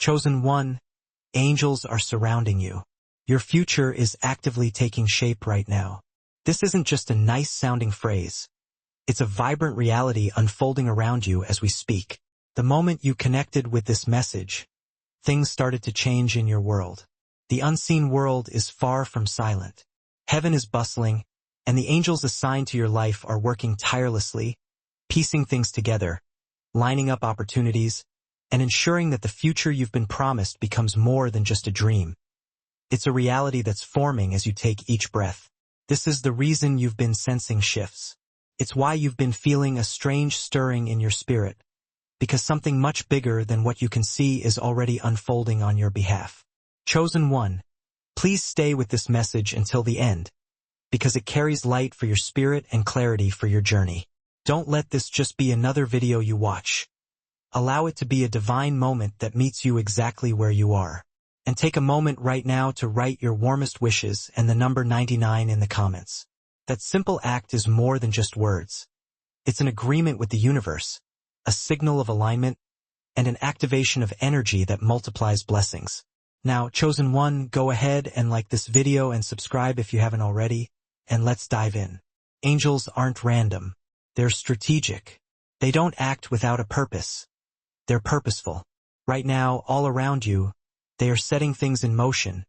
Chosen one, angels are surrounding you. Your future is actively taking shape right now. This isn't just a nice-sounding phrase. It's a vibrant reality unfolding around you as we speak. The moment you connected with this message, things started to change in your world. The unseen world is far from silent. Heaven is bustling, and the angels assigned to your life are working tirelessly, piecing things together, lining up opportunities, and ensuring that the future you've been promised becomes more than just a dream. It's a reality that's forming as you take each breath. This is the reason you've been sensing shifts. It's why you've been feeling a strange stirring in your spirit, because something much bigger than what you can see is already unfolding on your behalf. Chosen one, please stay with this message until the end, because it carries light for your spirit and clarity for your journey. Don't let this just be another video you watch. Allow it to be a divine moment that meets you exactly where you are. And take a moment right now to write your warmest wishes and the number 99 in the comments. That simple act is more than just words. It's an agreement with the universe, a signal of alignment, and an activation of energy that multiplies blessings. Now, chosen one, go ahead and like this video and subscribe if you haven't already, and let's dive in. Angels aren't random. They're strategic. They don't act without a purpose. They're purposeful. Right now, all around you, they are setting things in motion,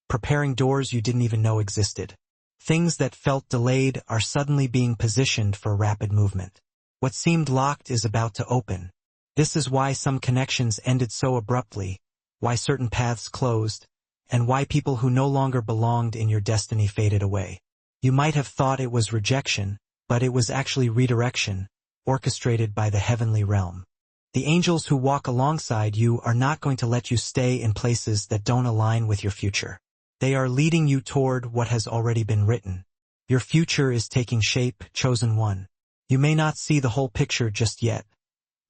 preparing doors you didn't even know existed. Things that felt delayed are suddenly being positioned for rapid movement. What seemed locked is about to open. This is why some connections ended so abruptly, why certain paths closed, and why people who no longer belonged in your destiny faded away. You might have thought it was rejection, but it was actually redirection, orchestrated by the heavenly realm. The angels who walk alongside you are not going to let you stay in places that don't align with your future. They are leading you toward what has already been written. Your future is taking shape, chosen one. You may not see the whole picture just yet,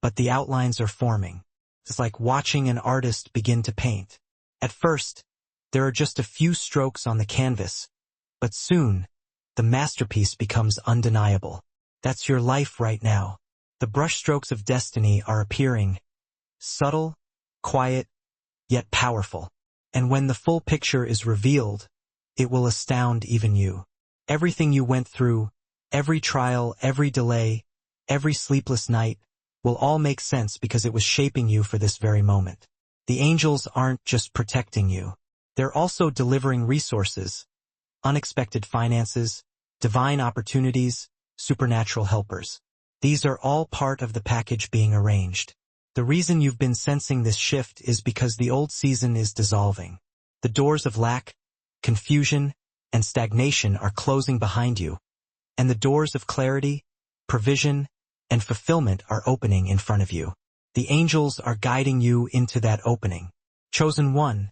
but the outlines are forming. It's like watching an artist begin to paint. At first, there are just a few strokes on the canvas, but soon, the masterpiece becomes undeniable. That's your life right now. The brushstrokes of destiny are appearing, subtle, quiet, yet powerful. And when the full picture is revealed, it will astound even you. Everything you went through, every trial, every delay, every sleepless night, will all make sense because it was shaping you for this very moment. The angels aren't just protecting you. They're also delivering resources, unexpected finances, divine opportunities, supernatural helpers. These are all part of the package being arranged. The reason you've been sensing this shift is because the old season is dissolving. The doors of lack, confusion, and stagnation are closing behind you, and the doors of clarity, provision, and fulfillment are opening in front of you. The angels are guiding you into that opening. Chosen one,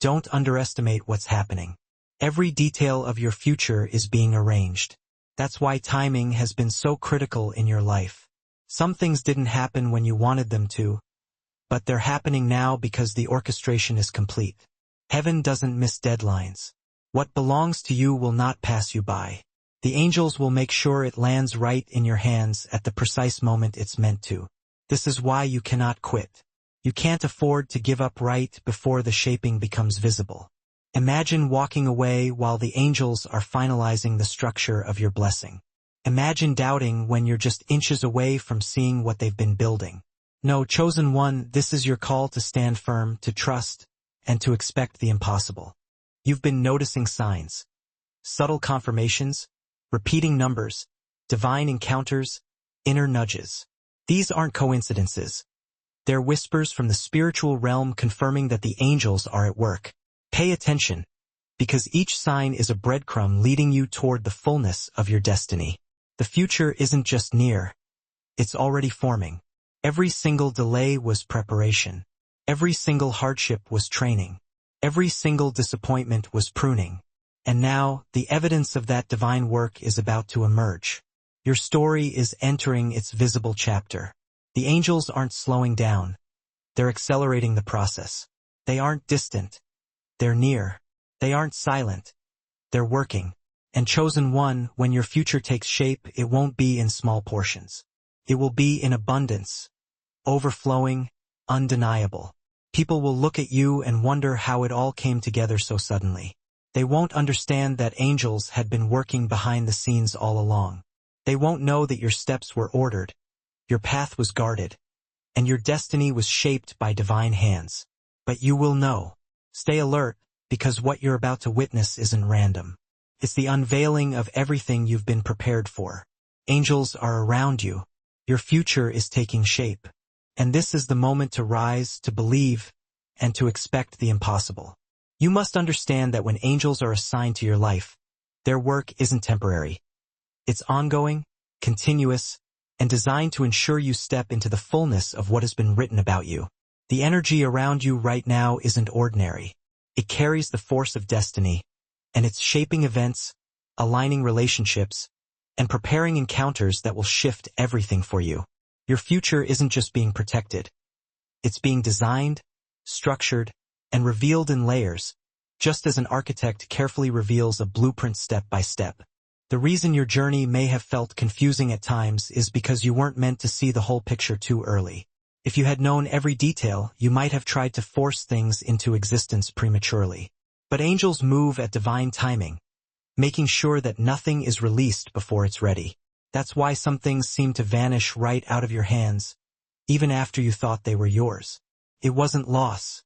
don't underestimate what's happening. Every detail of your future is being arranged. That's why timing has been so critical in your life. Some things didn't happen when you wanted them to, but they're happening now because the orchestration is complete. Heaven doesn't miss deadlines. What belongs to you will not pass you by. The angels will make sure it lands right in your hands at the precise moment it's meant to. This is why you cannot quit. You can't afford to give up right before the shaping becomes visible. Imagine walking away while the angels are finalizing the structure of your blessing. Imagine doubting when you're just inches away from seeing what they've been building. No, chosen one, this is your call to stand firm, to trust, and to expect the impossible. You've been noticing signs, subtle confirmations, repeating numbers, divine encounters, inner nudges. These aren't coincidences. They're whispers from the spiritual realm confirming that the angels are at work. Pay attention, because each sign is a breadcrumb leading you toward the fullness of your destiny. The future isn't just near, it's already forming. Every single delay was preparation. Every single hardship was training. Every single disappointment was pruning. And now, the evidence of that divine work is about to emerge. Your story is entering its visible chapter. The angels aren't slowing down. They're accelerating the process. They aren't distant. They're near. They aren't silent. They're working. And chosen one, when your future takes shape, it won't be in small portions. It will be in abundance, overflowing, undeniable. People will look at you and wonder how it all came together so suddenly. They won't understand that angels had been working behind the scenes all along. They won't know that your steps were ordered, your path was guarded, and your destiny was shaped by divine hands. But you will know. Stay alert, because what you're about to witness isn't random. It's the unveiling of everything you've been prepared for. Angels are around you. Your future is taking shape. And this is the moment to rise, to believe, and to expect the impossible. You must understand that when angels are assigned to your life, their work isn't temporary. It's ongoing, continuous, and designed to ensure you step into the fullness of what has been written about you. The energy around you right now isn't ordinary. It carries the force of destiny, and it's shaping events, aligning relationships, and preparing encounters that will shift everything for you. Your future isn't just being protected. It's being designed, structured, and revealed in layers, just as an architect carefully reveals a blueprint step by step. The reason your journey may have felt confusing at times is because you weren't meant to see the whole picture too early. If you had known every detail, you might have tried to force things into existence prematurely. But angels move at divine timing, making sure that nothing is released before it's ready. That's why some things seem to vanish right out of your hands, even after you thought they were yours. It wasn't loss.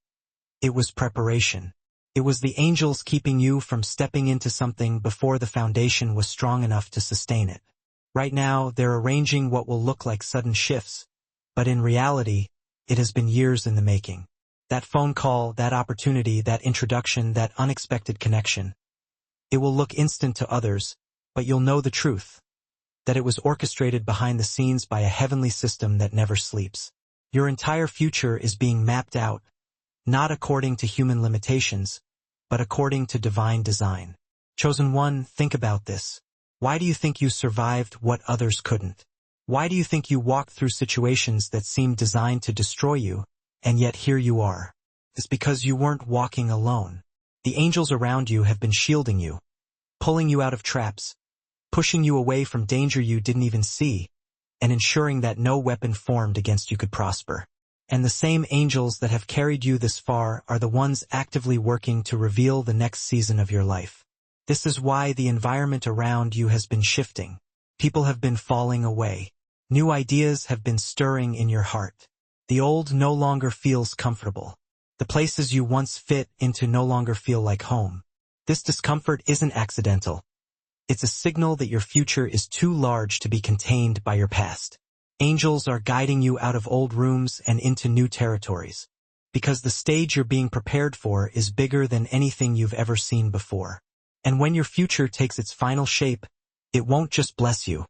It was preparation. It was the angels keeping you from stepping into something before the foundation was strong enough to sustain it. Right now, they're arranging what will look like sudden shifts, but in reality, it has been years in the making. That phone call, that opportunity, that introduction, that unexpected connection. It will look instant to others, but you'll know the truth. That it was orchestrated behind the scenes by a heavenly system that never sleeps. Your entire future is being mapped out, not according to human limitations, but according to divine design. Chosen one, think about this. Why do you think you survived what others couldn't? Why do you think you walked through situations that seemed designed to destroy you, and yet here you are? It's because you weren't walking alone. The angels around you have been shielding you, pulling you out of traps, pushing you away from danger you didn't even see, and ensuring that no weapon formed against you could prosper. And the same angels that have carried you this far are the ones actively working to reveal the next season of your life. This is why the environment around you has been shifting. People have been falling away. New ideas have been stirring in your heart. The old no longer feels comfortable. The places you once fit into no longer feel like home. This discomfort isn't accidental. It's a signal that your future is too large to be contained by your past. Angels are guiding you out of old rooms and into new territories, because the stage you're being prepared for is bigger than anything you've ever seen before. And when your future takes its final shape, it won't just bless you.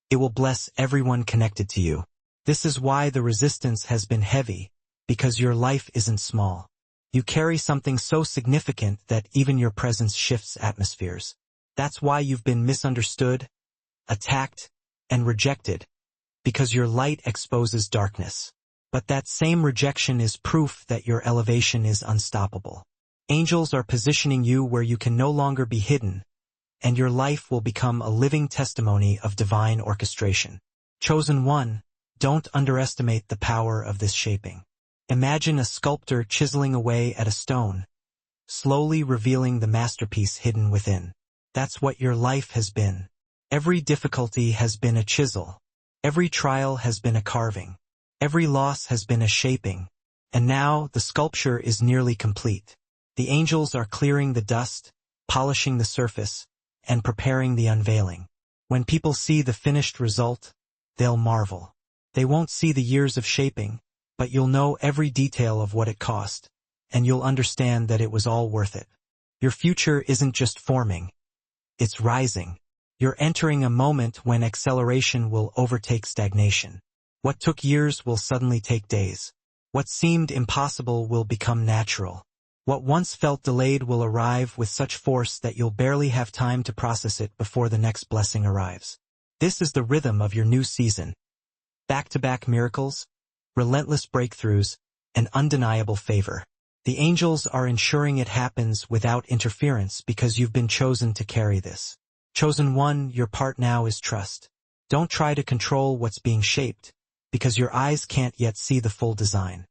It will bless everyone connected to you. This is why the resistance has been heavy, because your life isn't small. You carry something so significant that even your presence shifts atmospheres. That's why you've been misunderstood, attacked, and rejected, because your light exposes darkness. But that same rejection is proof that your elevation is unstoppable. Angels are positioning you where you can no longer be hidden, and your life will become a living testimony of divine orchestration. Chosen one, don't underestimate the power of this shaping. Imagine a sculptor chiseling away at a stone, slowly revealing the masterpiece hidden within. That's what your life has been. Every difficulty has been a chisel. Every trial has been a carving. Every loss has been a shaping. And now the sculpture is nearly complete. The angels are clearing the dust, polishing the surface, and preparing the unveiling. When people see the finished result, they'll marvel. They won't see the years of shaping, but you'll know every detail of what it cost, and you'll understand that it was all worth it. Your future isn't just forming. It's rising. You're entering a moment when acceleration will overtake stagnation. What took years will suddenly take days. What seemed impossible will become natural. What once felt delayed will arrive with such force that you'll barely have time to process it before the next blessing arrives. This is the rhythm of your new season. Back-to-back miracles, relentless breakthroughs, and undeniable favor. The angels are ensuring it happens without interference because you've been chosen to carry this. Chosen one, your part now is trust. Don't try to control what's being shaped, because your eyes can't yet see the full design.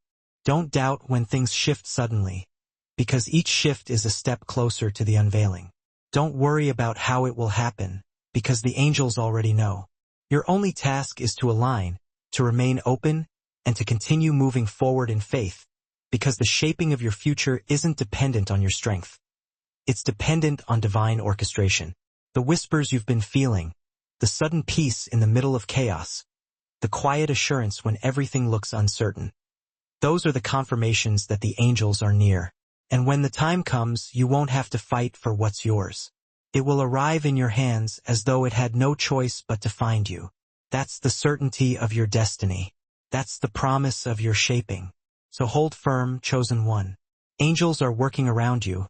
Don't doubt when things shift suddenly, because each shift is a step closer to the unveiling. Don't worry about how it will happen, because the angels already know. Your only task is to align, to remain open, and to continue moving forward in faith, because the shaping of your future isn't dependent on your strength. It's dependent on divine orchestration. The whispers you've been feeling, the sudden peace in the middle of chaos, the quiet assurance when everything looks uncertain. Those are the confirmations that the angels are near. And when the time comes, you won't have to fight for what's yours. It will arrive in your hands as though it had no choice but to find you. That's the certainty of your destiny. That's the promise of your shaping. So hold firm, chosen one. Angels are working around you,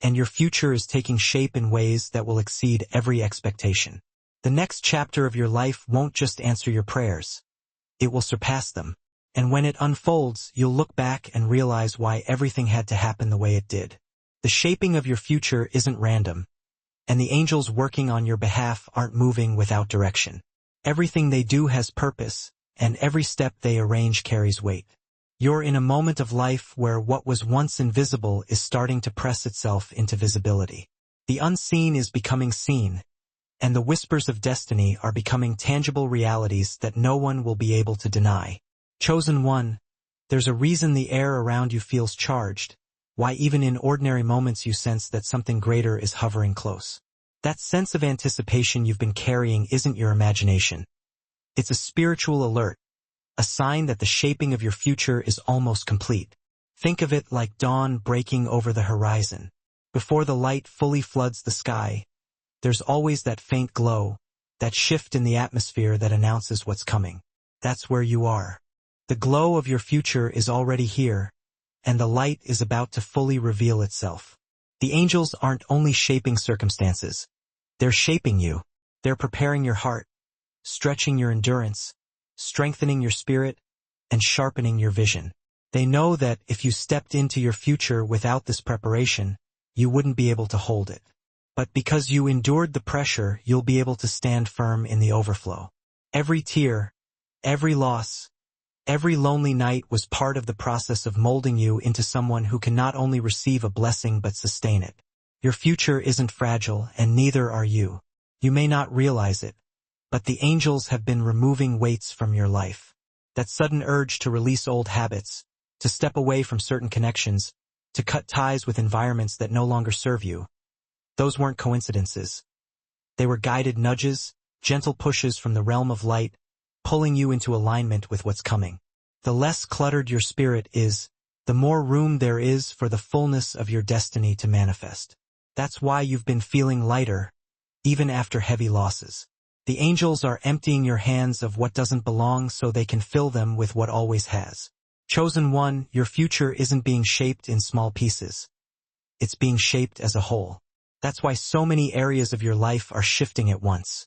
and your future is taking shape in ways that will exceed every expectation. The next chapter of your life won't just answer your prayers. It will surpass them. And when it unfolds, you'll look back and realize why everything had to happen the way it did. The shaping of your future isn't random, and the angels working on your behalf aren't moving without direction. Everything they do has purpose, and every step they arrange carries weight. You're in a moment of life where what was once invisible is starting to press itself into visibility. The unseen is becoming seen, and the whispers of destiny are becoming tangible realities that no one will be able to deny. Chosen one, there's a reason the air around you feels charged, why even in ordinary moments you sense that something greater is hovering close. That sense of anticipation you've been carrying isn't your imagination. It's a spiritual alert, a sign that the shaping of your future is almost complete. Think of it like dawn breaking over the horizon. Before the light fully floods the sky, there's always that faint glow, that shift in the atmosphere that announces what's coming. That's where you are. The glow of your future is already here, and the light is about to fully reveal itself. The angels aren't only shaping circumstances. They're shaping you. They're preparing your heart, stretching your endurance, strengthening your spirit, and sharpening your vision. They know that if you stepped into your future without this preparation, you wouldn't be able to hold it. But because you endured the pressure, you'll be able to stand firm in the overflow. Every tear, every loss, every lonely night was part of the process of molding you into someone who can not only receive a blessing but sustain it. Your future isn't fragile, and neither are you. You may not realize it, but the angels have been removing weights from your life. That sudden urge to release old habits, to step away from certain connections, to cut ties with environments that no longer serve you. Those weren't coincidences. They were guided nudges, gentle pushes from the realm of light, pulling you into alignment with what's coming. The less cluttered your spirit is, the more room there is for the fullness of your destiny to manifest. That's why you've been feeling lighter, even after heavy losses. The angels are emptying your hands of what doesn't belong so they can fill them with what always has. Chosen one, your future isn't being shaped in small pieces. It's being shaped as a whole. That's why so many areas of your life are shifting at once.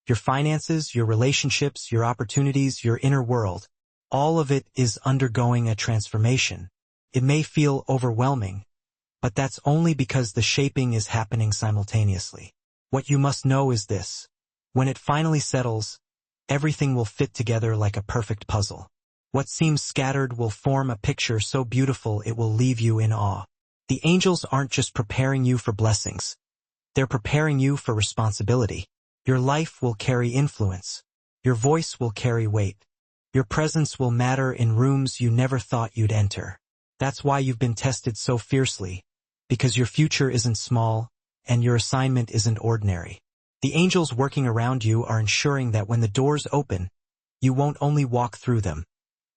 Your finances, your relationships, your opportunities, your inner world, all of it is undergoing a transformation. It may feel overwhelming, but that's only because the shaping is happening simultaneously. What you must know is this: when it finally settles, everything will fit together like a perfect puzzle. What seems scattered will form a picture so beautiful it will leave you in awe. The angels aren't just preparing you for blessings. They're preparing you for responsibility. Your life will carry influence. Your voice will carry weight. Your presence will matter in rooms you never thought you'd enter. That's why you've been tested so fiercely, because your future isn't small, and your assignment isn't ordinary. The angels working around you are ensuring that when the doors open, you won't only walk through them,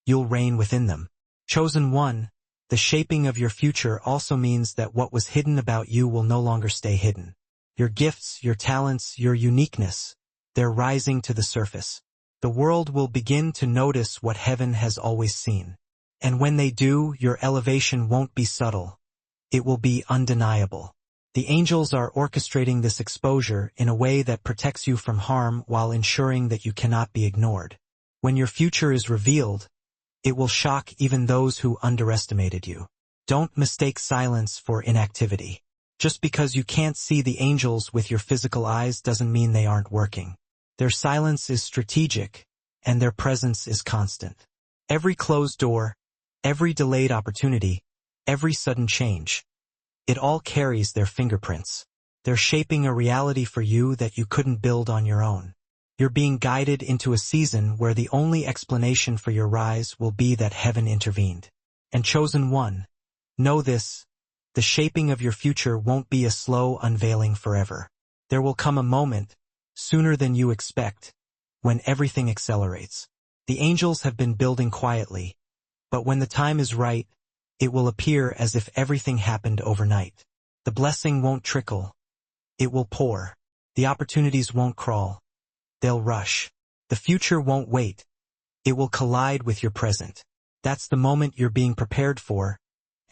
you'll reign within them. Chosen one, the shaping of your future also means that what was hidden about you will no longer stay hidden. Your gifts, your talents, your uniqueness, they're rising to the surface. The world will begin to notice what heaven has always seen. And when they do, your elevation won't be subtle. It will be undeniable. The angels are orchestrating this exposure in a way that protects you from harm while ensuring that you cannot be ignored. When your future is revealed, it will shock even those who underestimated you. Don't mistake silence for inactivity. Just because you can't see the angels with your physical eyes doesn't mean they aren't working. Their silence is strategic, and their presence is constant. Every closed door, Every delayed opportunity, every sudden change, it all carries their fingerprints. They're shaping a reality for you that you couldn't build on your own. You're being guided into a season where the only explanation for your rise will be that heaven intervened. And chosen one, know this, the shaping of your future won't be a slow unveiling forever. There will come a moment, sooner than you expect, when everything accelerates. The angels have been building quietly, but when the time is right, it will appear as if everything happened overnight. The blessing won't trickle. It will pour. The opportunities won't crawl. They'll rush. The future won't wait. It will collide with your present. That's the moment you're being prepared for,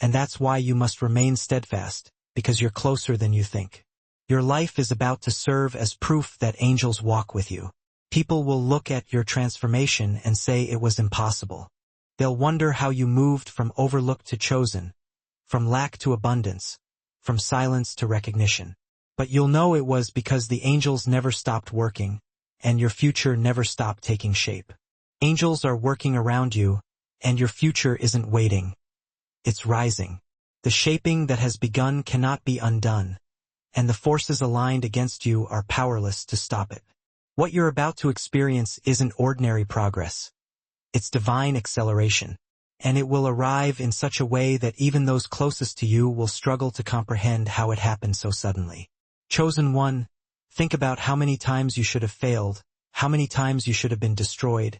and that's why you must remain steadfast, because you're closer than you think. Your life is about to serve as proof that angels walk with you. People will look at your transformation and say it was impossible. They'll wonder how you moved from overlooked to chosen, from lack to abundance, from silence to recognition. But you'll know it was because the angels never stopped working, and your future never stopped taking shape. Angels are working around you, and your future isn't waiting. It's rising. The shaping that has begun cannot be undone, and the forces aligned against you are powerless to stop it. What you're about to experience isn't ordinary progress. It's divine acceleration, and it will arrive in such a way that even those closest to you will struggle to comprehend how it happened so suddenly. Chosen one, think about how many times you should have failed, how many times you should have been destroyed,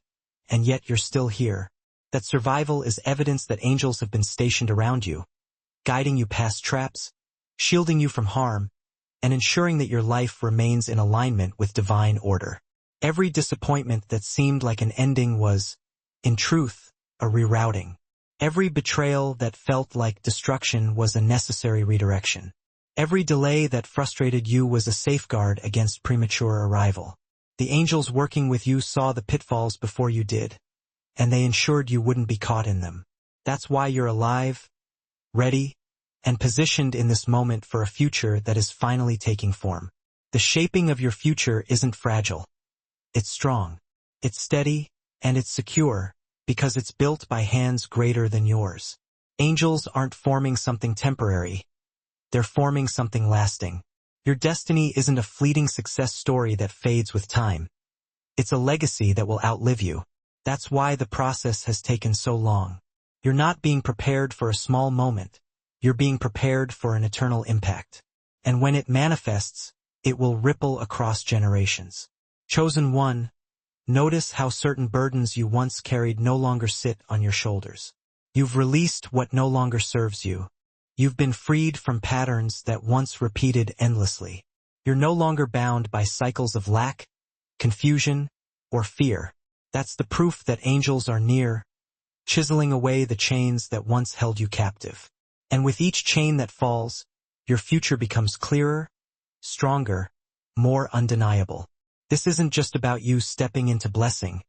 and yet you're still here. That survival is evidence that angels have been stationed around you, guiding you past traps, shielding you from harm, and ensuring that your life remains in alignment with divine order. Every disappointment that seemed like an ending was, in truth, a rerouting. Every betrayal that felt like destruction was a necessary redirection. Every delay that frustrated you was a safeguard against premature arrival. The angels working with you saw the pitfalls before you did, and they ensured you wouldn't be caught in them. That's why you're alive, ready, and positioned in this moment for a future that is finally taking form. The shaping of your future isn't fragile. It's strong, it's steady, and it's secure, because it's built by hands greater than yours. Angels aren't forming something temporary. They're forming something lasting. Your destiny isn't a fleeting success story that fades with time. It's a legacy that will outlive you. That's why the process has taken so long. You're not being prepared for a small moment. You're being prepared for an eternal impact. And when it manifests, it will ripple across generations. Chosen one, notice how certain burdens you once carried no longer sit on your shoulders. You've released what no longer serves you. You've been freed from patterns that once repeated endlessly. You're no longer bound by cycles of lack, confusion, or fear. That's the proof that angels are near, chiseling away the chains that once held you captive. And with each chain that falls, your future becomes clearer, stronger, more undeniable. This isn't just about you stepping into blessing.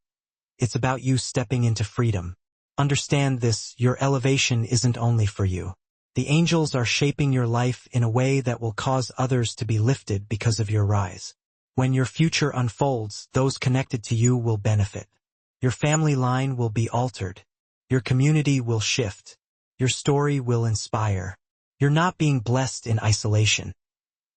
It's about you stepping into freedom. Understand this, your elevation isn't only for you. The angels are shaping your life in a way that will cause others to be lifted because of your rise. When your future unfolds, those connected to you will benefit. Your family line will be altered. Your community will shift. Your story will inspire. You're not being blessed in isolation.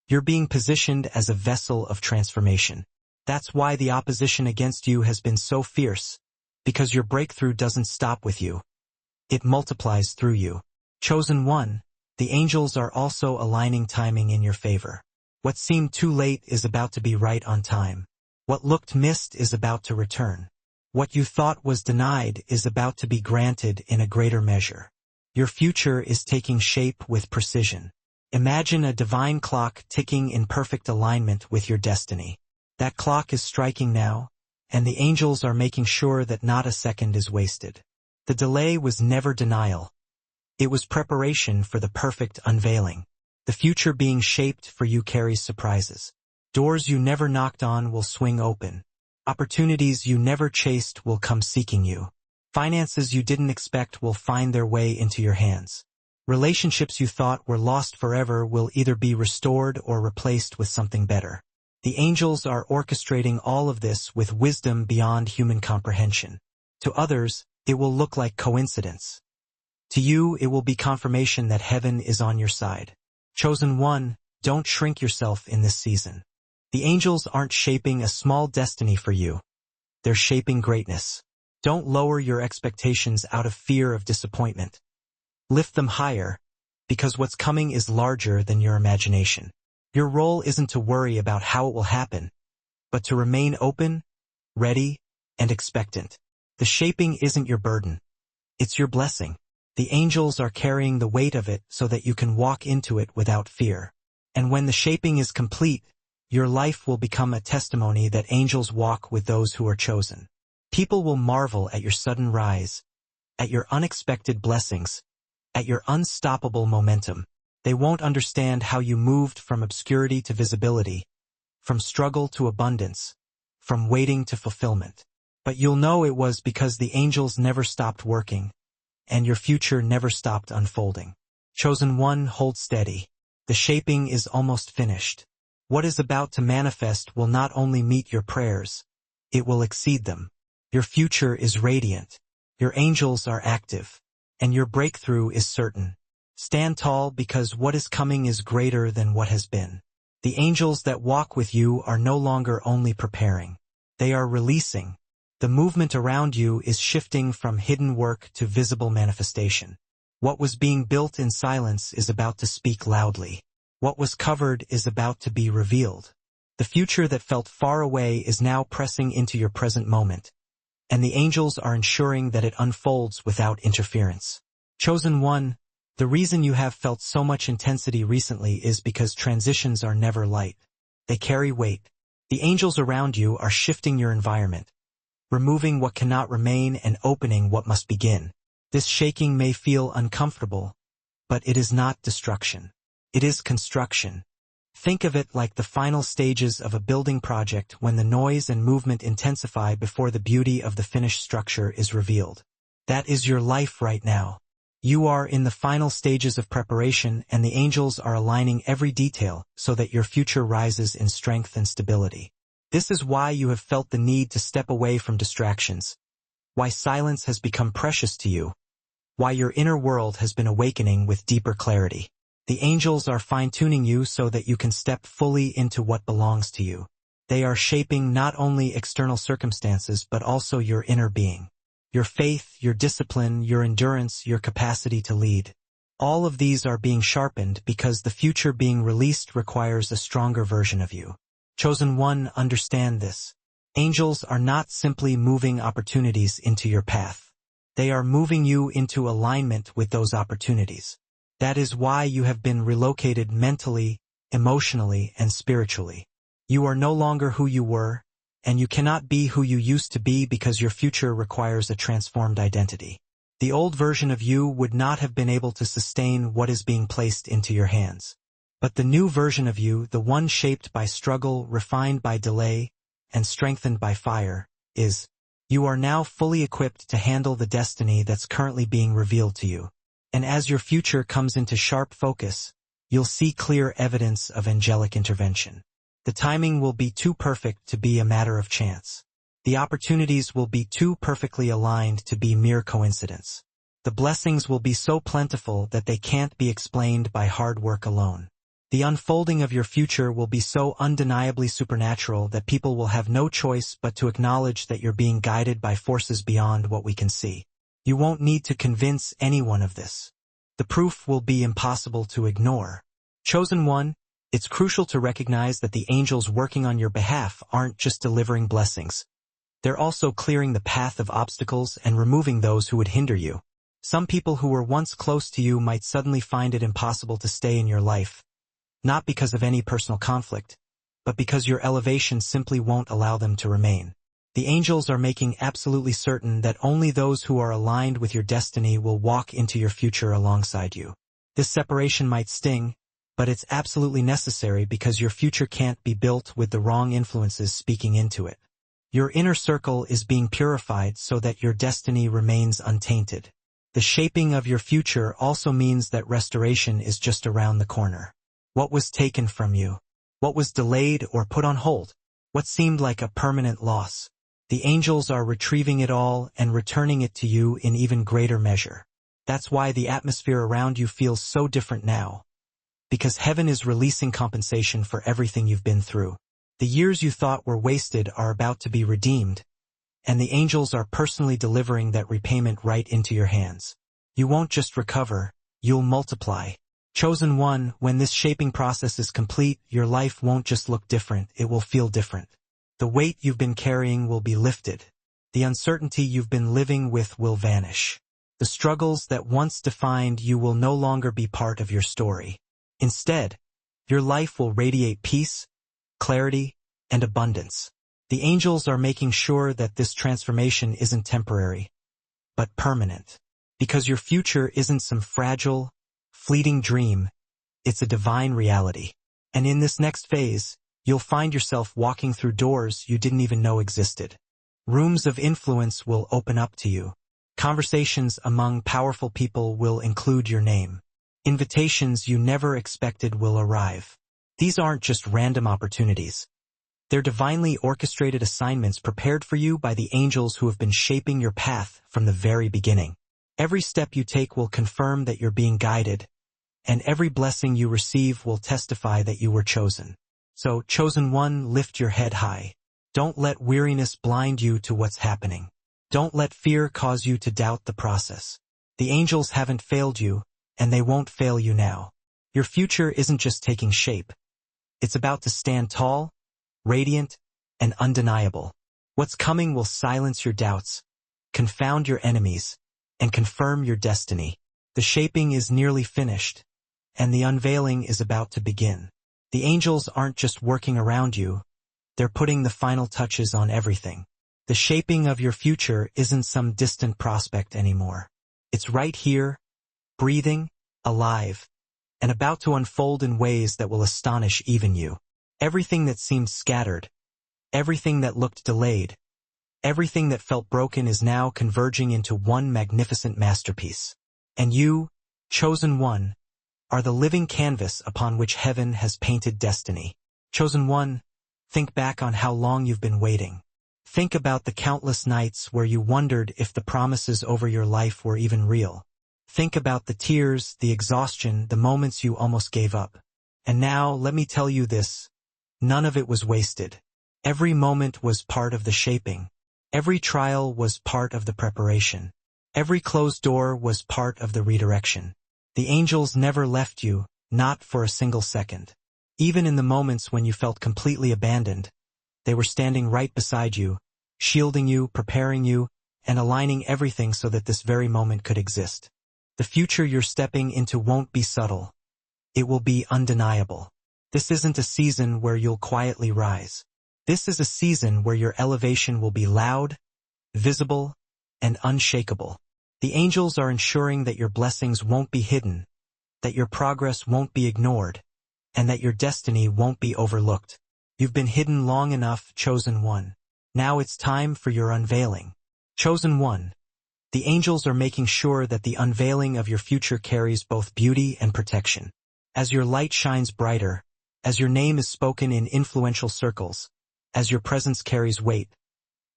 You're being positioned as a vessel of transformation. That's why the opposition against you has been so fierce, because your breakthrough doesn't stop with you. It multiplies through you. Chosen one, the angels are also aligning timing in your favor. What seemed too late is about to be right on time. What looked missed is about to return. What you thought was denied is about to be granted in a greater measure. Your future is taking shape with precision. Imagine a divine clock ticking in perfect alignment with your destiny. That clock is striking now, and the angels are making sure that not a second is wasted. The delay was never denial. It was preparation for the perfect unveiling. The future being shaped for you carries surprises. Doors you never knocked on will swing open. Opportunities you never chased will come seeking you. Finances you didn't expect will find their way into your hands. Relationships you thought were lost forever will either be restored or replaced with something better. The angels are orchestrating all of this with wisdom beyond human comprehension. To others, it will look like coincidence. To you, it will be confirmation that heaven is on your side. Chosen one, don't shrink yourself in this season. The angels aren't shaping a small destiny for you. They're shaping greatness. Don't lower your expectations out of fear of disappointment. Lift them higher, because what's coming is larger than your imagination. Your role isn't to worry about how it will happen, but to remain open, ready, and expectant. The shaping isn't your burden. It's your blessing. The angels are carrying the weight of it so that you can walk into it without fear. And when the shaping is complete, your life will become a testimony that angels walk with those who are chosen. People will marvel at your sudden rise, at your unexpected blessings, at your unstoppable momentum. They won't understand how you moved from obscurity to visibility, from struggle to abundance, from waiting to fulfillment. But you'll know it was because the angels never stopped working, and your future never stopped unfolding. Chosen one, hold steady. The shaping is almost finished. What is about to manifest will not only meet your prayers, it will exceed them. Your future is radiant. Your angels are active, and your breakthrough is certain. Stand tall because what is coming is greater than what has been. The angels that walk with you are no longer only preparing. They are releasing. The movement around you is shifting from hidden work to visible manifestation. What was being built in silence is about to speak loudly. What was covered is about to be revealed. The future that felt far away is now pressing into your present moment, and the angels are ensuring that it unfolds without interference. Chosen one, the reason you have felt so much intensity recently is because transitions are never light. They carry weight. The angels around you are shifting your environment, removing what cannot remain and opening what must begin. This shaking may feel uncomfortable, but it is not destruction. It is construction. Think of it like the final stages of a building project when the noise and movement intensify before the beauty of the finished structure is revealed. That is your life right now. You are in the final stages of preparation, and the angels are aligning every detail so that your future rises in strength and stability. This is why you have felt the need to step away from distractions, why silence has become precious to you, why your inner world has been awakening with deeper clarity. The angels are fine-tuning you so that you can step fully into what belongs to you. They are shaping not only external circumstances but also your inner being. Your faith, your discipline, your endurance, your capacity to lead. All of these are being sharpened because the future being released requires a stronger version of you. Chosen one, understand this. Angels are not simply moving opportunities into your path. They are moving you into alignment with those opportunities. That is why you have been relocated mentally, emotionally, and spiritually. You are no longer who you were, and you cannot be who you used to be because your future requires a transformed identity. The old version of you would not have been able to sustain what is being placed into your hands. But the new version of you, the one shaped by struggle, refined by delay, and strengthened by fire, is. You are now fully equipped to handle the destiny that's currently being revealed to you. And as your future comes into sharp focus, you'll see clear evidence of angelic intervention. The timing will be too perfect to be a matter of chance. The opportunities will be too perfectly aligned to be mere coincidence. The blessings will be so plentiful that they can't be explained by hard work alone. The unfolding of your future will be so undeniably supernatural that people will have no choice but to acknowledge that you're being guided by forces beyond what we can see. You won't need to convince anyone of this. The proof will be impossible to ignore. Chosen one, it's crucial to recognize that the angels working on your behalf aren't just delivering blessings. They're also clearing the path of obstacles and removing those who would hinder you. Some people who were once close to you might suddenly find it impossible to stay in your life, not because of any personal conflict, but because your elevation simply won't allow them to remain. The angels are making absolutely certain that only those who are aligned with your destiny will walk into your future alongside you. This separation might sting, but it's absolutely necessary because your future can't be built with the wrong influences speaking into it. Your inner circle is being purified so that your destiny remains untainted. The shaping of your future also means that restoration is just around the corner. What was taken from you? What was delayed or put on hold? What seemed like a permanent loss? The angels are retrieving it all and returning it to you in even greater measure. That's why the atmosphere around you feels so different now. Because heaven is releasing compensation for everything you've been through. The years you thought were wasted are about to be redeemed, and the angels are personally delivering that repayment right into your hands. You won't just recover, you'll multiply. Chosen one, when this shaping process is complete, your life won't just look different, it will feel different. The weight you've been carrying will be lifted. The uncertainty you've been living with will vanish. The struggles that once defined you will no longer be part of your story. Instead, your life will radiate peace, clarity, and abundance. The angels are making sure that this transformation isn't temporary, but permanent. Because your future isn't some fragile, fleeting dream, it's a divine reality. And in this next phase, you'll find yourself walking through doors you didn't even know existed. Rooms of influence will open up to you. Conversations among powerful people will include your name. Invitations you never expected will arrive. These aren't just random opportunities. They're divinely orchestrated assignments prepared for you by the angels who have been shaping your path from the very beginning. Every step you take will confirm that you're being guided, and every blessing you receive will testify that you were chosen. So, chosen one, lift your head high. Don't let weariness blind you to what's happening. Don't let fear cause you to doubt the process. The angels haven't failed you, and they won't fail you now. Your future isn't just taking shape. It's about to stand tall, radiant, and undeniable. What's coming will silence your doubts, confound your enemies, and confirm your destiny. The shaping is nearly finished, and the unveiling is about to begin. The angels aren't just working around you, they're putting the final touches on everything. The shaping of your future isn't some distant prospect anymore. It's right here, breathing, alive, and about to unfold in ways that will astonish even you. Everything that seemed scattered, everything that looked delayed, everything that felt broken is now converging into one magnificent masterpiece. And you, chosen one, are the living canvas upon which heaven has painted destiny. Chosen one, think back on how long you've been waiting. Think about the countless nights where you wondered if the promises over your life were even real. Think about the tears, the exhaustion, the moments you almost gave up. And now, let me tell you this, none of it was wasted. Every moment was part of the shaping. Every trial was part of the preparation. Every closed door was part of the redirection. The angels never left you, not for a single second. Even in the moments when you felt completely abandoned, they were standing right beside you, shielding you, preparing you, and aligning everything so that this very moment could exist. The future you're stepping into won't be subtle. It will be undeniable. This isn't a season where you'll quietly rise. This is a season where your elevation will be loud, visible, and unshakable. The angels are ensuring that your blessings won't be hidden, that your progress won't be ignored, and that your destiny won't be overlooked. You've been hidden long enough, chosen one. Now it's time for your unveiling. Chosen one. The angels are making sure that the unveiling of your future carries both beauty and protection. As your light shines brighter, as your name is spoken in influential circles, as your presence carries weight,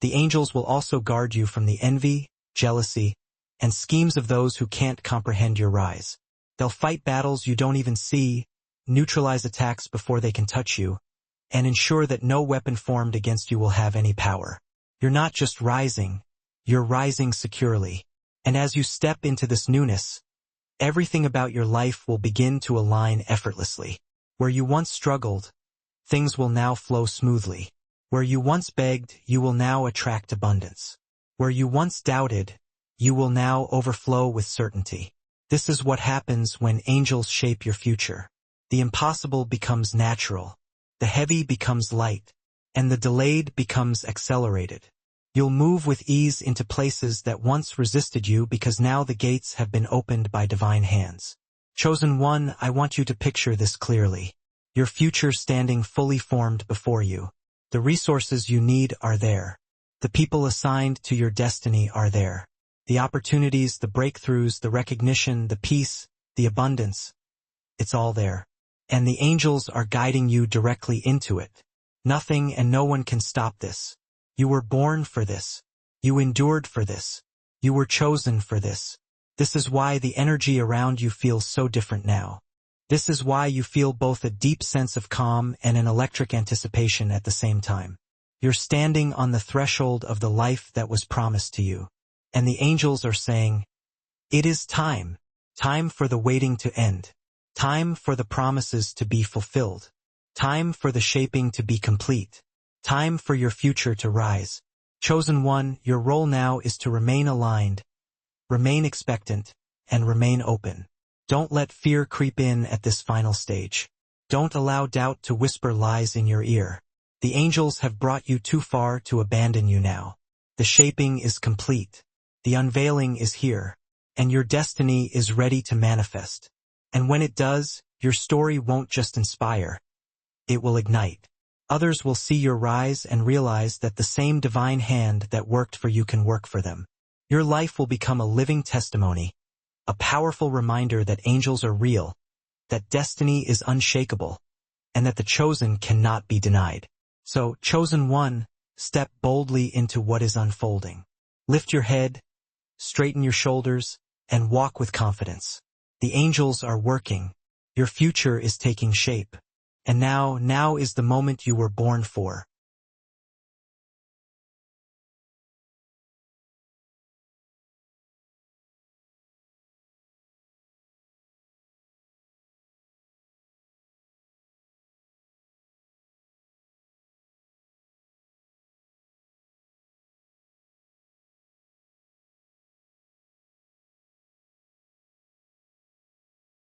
the angels will also guard you from the envy, jealousy, and schemes of those who can't comprehend your rise. They'll fight battles you don't even see, neutralize attacks before they can touch you, and ensure that no weapon formed against you will have any power. You're not just rising, you're rising securely. And as you step into this newness, everything about your life will begin to align effortlessly. Where you once struggled, things will now flow smoothly. Where you once begged, you will now attract abundance. Where you once doubted, you will now overflow with certainty. This is what happens when angels shape your future. The impossible becomes natural, the heavy becomes light, and the delayed becomes accelerated. You'll move with ease into places that once resisted you because now the gates have been opened by divine hands. Chosen one, I want you to picture this clearly. Your future standing fully formed before you. The resources you need are there. The people assigned to your destiny are there. The opportunities, the breakthroughs, the recognition, the peace, the abundance. It's all there. And the angels are guiding you directly into it. Nothing and no one can stop this. You were born for this. You endured for this. You were chosen for this. This is why the energy around you feels so different now. This is why you feel both a deep sense of calm and an electric anticipation at the same time. You're standing on the threshold of the life that was promised to you. And the angels are saying, it is time. Time for the waiting to end. Time for the promises to be fulfilled. Time for the shaping to be complete. Time for your future to rise. Chosen one, your role now is to remain aligned, remain expectant, and remain open. Don't let fear creep in at this final stage. Don't allow doubt to whisper lies in your ear. The angels have brought you too far to abandon you now. The shaping is complete. The unveiling is here. And your destiny is ready to manifest. And when it does, your story won't just inspire. It will ignite. Others will see your rise and realize that the same divine hand that worked for you can work for them. Your life will become a living testimony, a powerful reminder that angels are real, that destiny is unshakable, and that the chosen cannot be denied. So, chosen one, step boldly into what is unfolding. Lift your head, straighten your shoulders, and walk with confidence. The angels are working. Your future is taking shape. And now is the moment you were born for.